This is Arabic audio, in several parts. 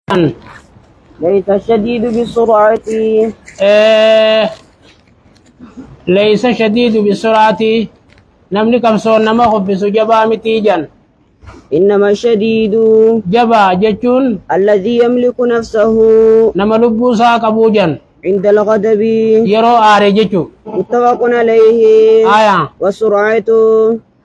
ليس الشديد بالسرعة. إيه ليس شديد بسرعة نمني كم صون نما خبز جبا متيجا إنما الشديد جبا جتون الذي يملك نفسه نما لبوسا كبوجا عند الغضب. يرو آري جتو متفق عليه. آية والسرعة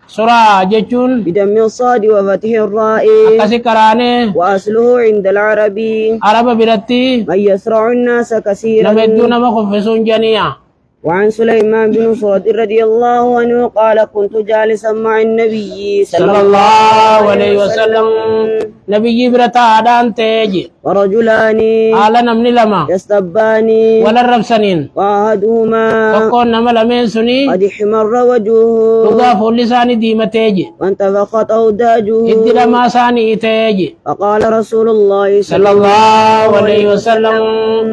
سرعة جتون بدم الصاد وفتح الراء. أكسي كراني وأصله عند العرب عرب برتي من يسرع الناس كثيرا. نمدو نما خفزون جنيا. وعن سليمان بن سعد رضي الله عنه قال كنت جالسا مع النبي صلى الله عليه وسلم نبي برتا عدان تيجي ورجلان على نمني لما يستبان ولا الربسنين وأحدهما فكون نما لمن سني قد احمر وجهه تضاف لساني ديما تيجي وانتفخت أوداجه إدي لما ساني تيجي. فقال رسول الله صلى الله عليه وسلم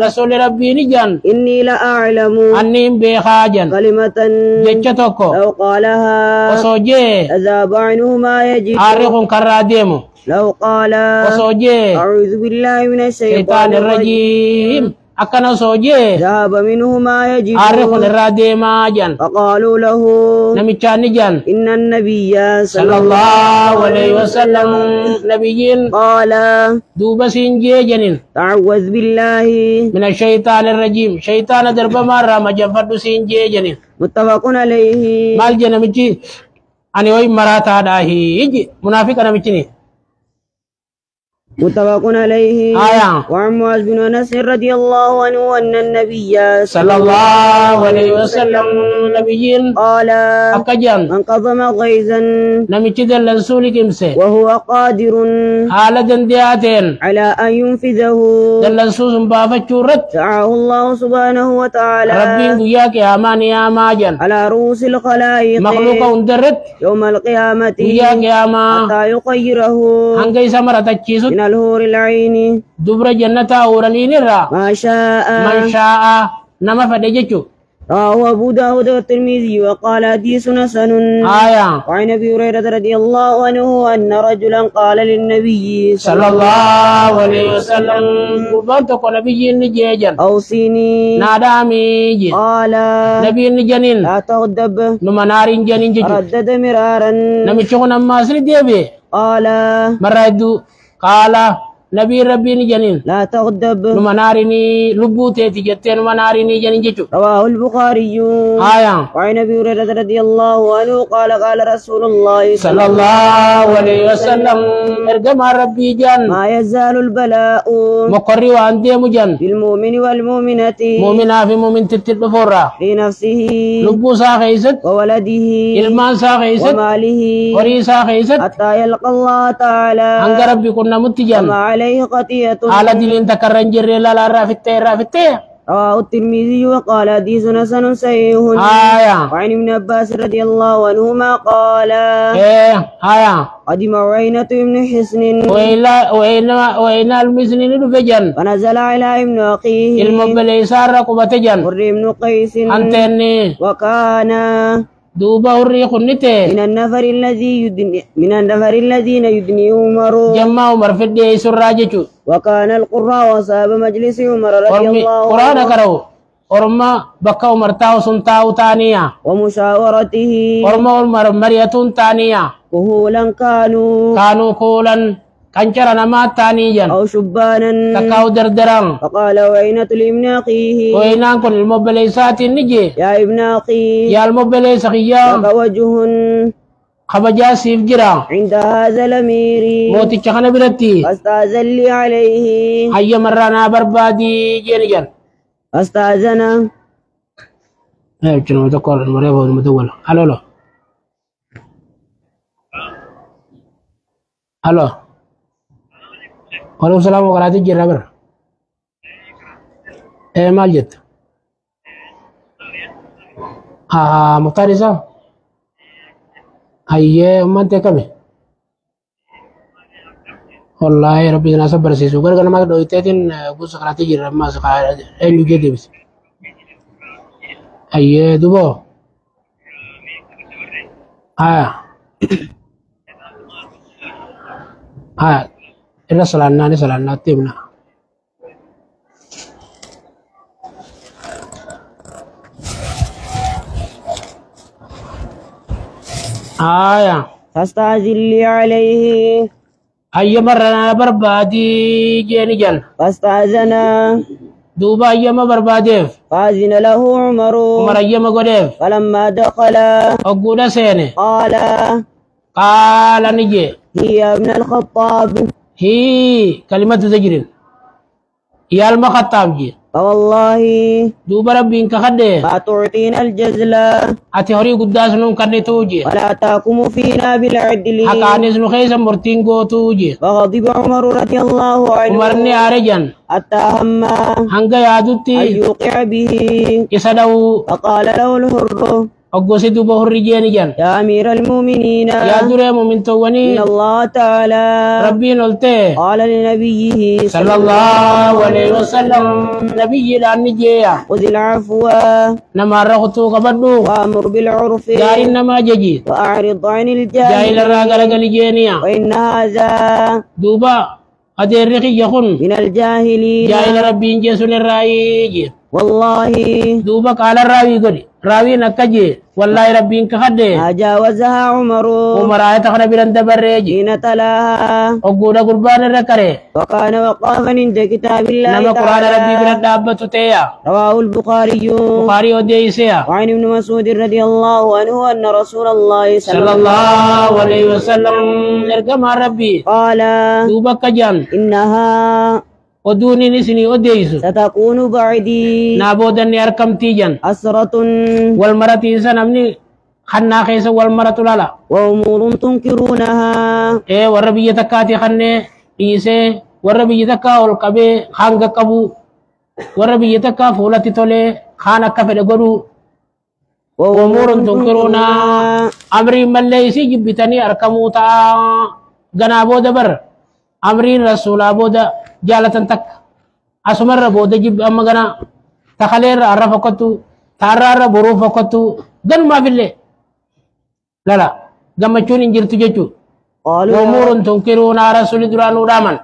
رسول ربي نجان إني لأعلم أني بخاجا كلمة جتشتوكو لو قالها وسوجي أذاب عنه ما يجب. عارق كراديمو لو قال وسوجي أعوذ بالله من الشيطان شيطان الرجيم الرجيم أكنا سوجي ذهب منه ما يجب. عارق الراديما جان فقالوا له نميشان جان إن النبي صلى الله عليه وسلم نبيين قال دوبا سينجي جنين تعوذ بالله من الشيطان الرجيم شيطان درب مرة مجفر سينجي جنين. متفق عليه. مال جنميشي أنا وين مراتا داهي يجي منافق أنا ميشني. متفق عليه. آية. وعن معاذ بن أنس رضي الله عنه أن النبي صلى الله عليه وسلم نبيين قال أكجان من قضم غيظا نميشي دلن سولي كمسي وهو قادر حالة دندياتين على أن ينفذه دلن سوسن بافا چورت دعاه الله سبحانه وتعالى ربين قياك يا مان يا ماجن على رؤوس الخلائق مخلوق اندرت يوم القيامة قياك يا ما حتى يخيره هنگي سمرة تچيسو من الهور العين دبر جنة أورانين الرا ما شاء من شاء نما فدجچو. رواه أبو داود والترمذي وقال حديث حسن. آية. وعن أبي هريرة رضي الله عنه أن رجلا قال للنبي صلى الله عليه وسلم قربان تقول نبي نجيجن أوصيني نادامي قال نبي نجنين لا تغضب نمنار جنين ججو ردد مرارا نمشون أما أسري ديبي قال مرادو قال نبي ربي نجنين لا تغضب نمنارني لبوتي تجتين نمنارني جنين ججو. رواه البخاري. آية. وعن أبي هريرة رضي الله عنه قال قال رسول الله صلى الله عليه وسلم ارجم ربي جن ما يزال البلاء مقري وأندي مجن بالمؤمن والمؤمنة مؤمنا في مؤمن تتلفورا في نفسه لبو ساخيست وولده إلمان ساخيست وماله وري ساخيست حتى يلقى الله تعالى أنك ربي كنا متجن وما عليه خطيئة. على دلين تكرن جري لا رافتة. رواه الترمذي وقال حديث حسن صحيح. آية. وعن ابن عباس رضي الله عنهما قال آية. قدم عيينة بن حصن وإن المسنين دفجن فنزل على ابن أخيه المبليسار رقبتجن حر بن قيس أنتني وكان دوبا الريق النتي من النفر الذين يدني عمر جمع عمر في الدي سراجتو. وكان القراء وصاب مجلس عمر رضي الله عنه قرآن كرو أرما بكا عمر تاو سنتاو تانية ومشاورته أرما مرية تانية كهولا كانوا كولا كانشرا نما تانيا أو شبانا تكاو دردران. فقال وعينة لابن أخيه وإنان كل المبليسات النجي يا ابن أخي يا المبليس خيا لك وجه خبجا سيف جرا عند هذا الأمير موتي چخنا برتي فاستأذن لي عليه هيا مرانا بربادي جينجان فاستأذن چنو تقول المريبا المدولة. هلو وعليكم السلام وقراتي جرا بر مال جت مختار إسام هيا من تكمل والله ربي ناس برسيسو غير كنا ما دويتين بوس قراتي جرا ما سقى اللي جدي بس هيا دوبو إلا سلالنا timna فاستعجل لي عليه. أي مرة بربادي جيني جن فاستأذن دوبا أيما برباديف فأذن له عمر أيما قديف فلما دخل أقول سيني قال نجي هي ابن الخطاب هي كلمة زجر يا المخطاب جي فوالله دوبا ربي إنك خده ما تعطينا الجزل أتهوري قداس نون كرني توجي ولا تحكم فينا بالعدل حقانيس نخيسا مرتين توجي فغضب عمر رضي الله عنه عمرني أرجان حتى هم هنگا يادوتي أن يوقع به إسدو فقال له الحر أقوسي دوبا هرجيني جان يا أمير المؤمنين يا دري مؤمن تواني إن الله تعالى ربي نلته قال لنبيه صلى الله عليه وسلم نبي لأنجيا خذ العفو نما رغتو قبضو وأمر بالعرف جاري نما ججي وأعرض عن جاهل الجاهل الراغل جينيا وإن هذا دوبا أدرقي يخون من الجاهلين جاهل ربي انجسون الرأيجي والله دوبا قال الراوي قولي راوي نكجي والله ربي انك خده ما جاوزها عمر عمر آية خنا برند بريجي حين تلاها أقول قربان الركري وكان وقافا عند كتاب الله نما قرآن ربي تعالى برند أبتو تيا رواه البخاري بخاري وديسيا وعن ابن مسعود رضي الله عنه أن رسول الله صلى الله عليه وسلم ارقم ربي قال دوبا كجان إنها ودوني نسني وديسو ستكون بعدي نابودني أركم تيجان أسرة والمرتي سنمني خنا خيس والمرت لالا وأمور تنكرونها إيه وربي يتكاتي خنة إيسه وربي يتكا والكبي خانق كبو وربي يتكا فولتي تولي خانا كفر قدو وأمور تنكرونها أمري مليسي جبتني أركمو تا غنابو دبر أمرين رسول أبودا جالة تك أسمر بودا جب أما غنا تخلير عرفكتو تارار بروفكتو غن ما بالله لا لا غمچون انجر تجچو وأمور تنكرون رسول درانو رامن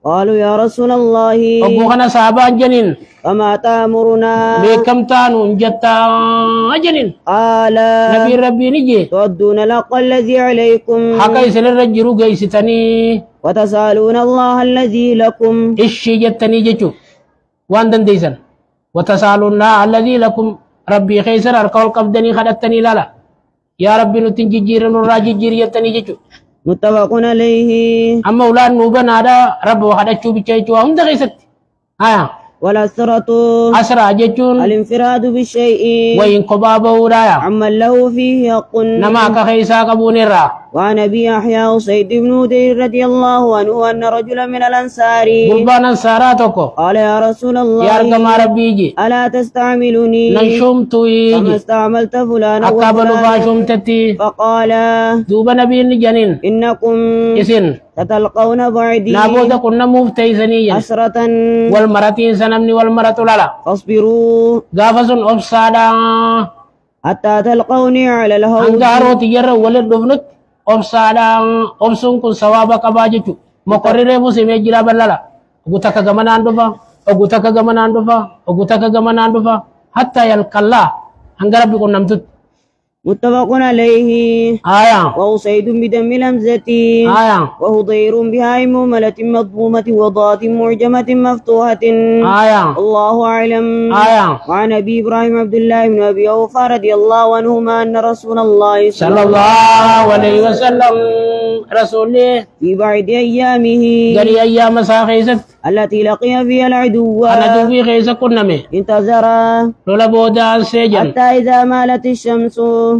قالوا يا رسول الله أبو خنا صحابة جنين فما تأمرنا بكم تانو جتا جنين قال نبي ربي نجي تؤدون الحق الذي عليكم حقا يسل الرجل قيستني وتسألون الله الذي لكم إشي جتني جتو واندن ديسن وتسألون الذي لكم ربي خيسر أركول قبدني خدتني لالا يا ربي نتنجي جيرن الراجي جير جتني جتو متفق عليه أما أولاد نوبا نادا رب وخدتشو بيشيشو هم دغيست والأسرة أسرى جتون الانفراد بالشيء وإن قبابه ورايا عمن له فيه حق نما كخيسا كبونيرا وعن أبي يحيى سيد بن هدير رضي الله عنه أن رجلا من الأنصار قربان أنصاراتكو قال يا رسول الله يا رقم ربي جي ألا تستعملني نشمتو كما يجي استعملت فلانا أكابلو وفلانا فاشمتتي فقال دوبا نبي جنين إنكم إسن ستلقون بعدي نابودا كنا مفتيسنيا أسرة والمرتين سنمني والمرت لالا فاصبروا غافسون أفسادا حتى تلقوني على الهوج أنغارو تجر ولد دفنت أفسادا أفسون كن سوابا كباجتو مقرر مسيمي جرا بلالا أغتاك غمانان دفا أغتاك غمانان دفا أغتاك غمانان دفا حتى يلقى الله أنغارب يكون نمتت متفق عليه وأسيد بدم الهمزة وهضير بها مهملة مضمومة وضاد معجمة مفتوحة الله أعلم وعن أبي إبراهيم عبد الله بن أبي أوفى رضي الله عنهما أن رسول الله صلى الله عليه وسلم رسوله في بعد أيامه قال أيام ساخيست التي لقي فيها العدو أنا دوبي خيس كنمي انتظر لولا بودا سجن حتى إذا مالت الشمس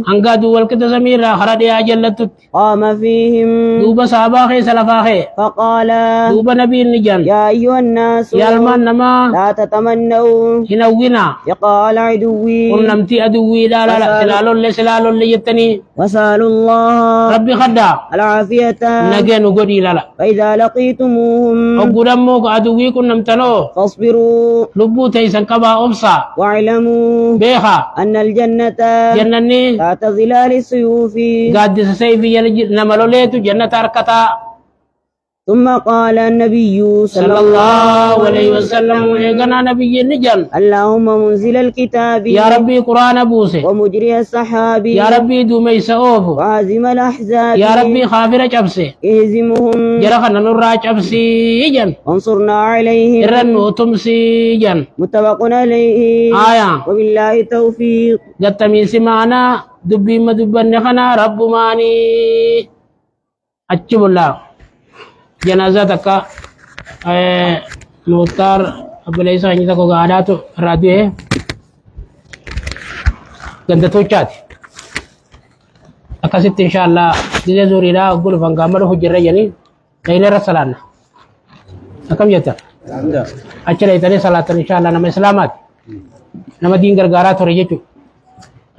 أنقا دول كده سميرا خرد يا جلت قام فيهم دوبا صحابا خيس لفاخي فقال دوبا نبي النجان يا أيها الناس يا المان نما لا تتمنوا هنونا لقاء العدو ونمتي أدوي لا لا لا سلال اللي يتني وسألوا الله ربي خدا العافية نجين وقدي لا لا فإذا لقيتموهم أقدموك أدوي كن نمتنو فاصبروا لبو تيسن كبا أبصا واعلموا بيخا أن الجنة جنني تحت ظلال السيوف قد سيفي نملو ليتو جنة أركتا ثم قال النبي صلى الله عليه وسلم إيقنا نبي النجل اللهم منزل الكتاب يا ربي قرآن بوسه ومجري السحاب يا ربي دومي سؤوفه وعازم الأحزاب يا ربي خافر جبسه اهزمهم جرخنا نرى جبسي جن وانصرنا عليهم إرنو تمسي جن متفق عليه وبالله التوفيق قد تميسي معنا دبي ما دبن خنا رب ماني أجب الله جنازة تكا موتار أبليس هني تكو غاداتو راديو ganda toccaati akkasitti inshallah dile zuriidhaa oggulu fangaammadhu hojirra janii dayneerra salaanna akkam jetta achi daytanii salaatan inshallah nama islaamaati nama diin gargaaraa ture jechuudha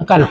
akkana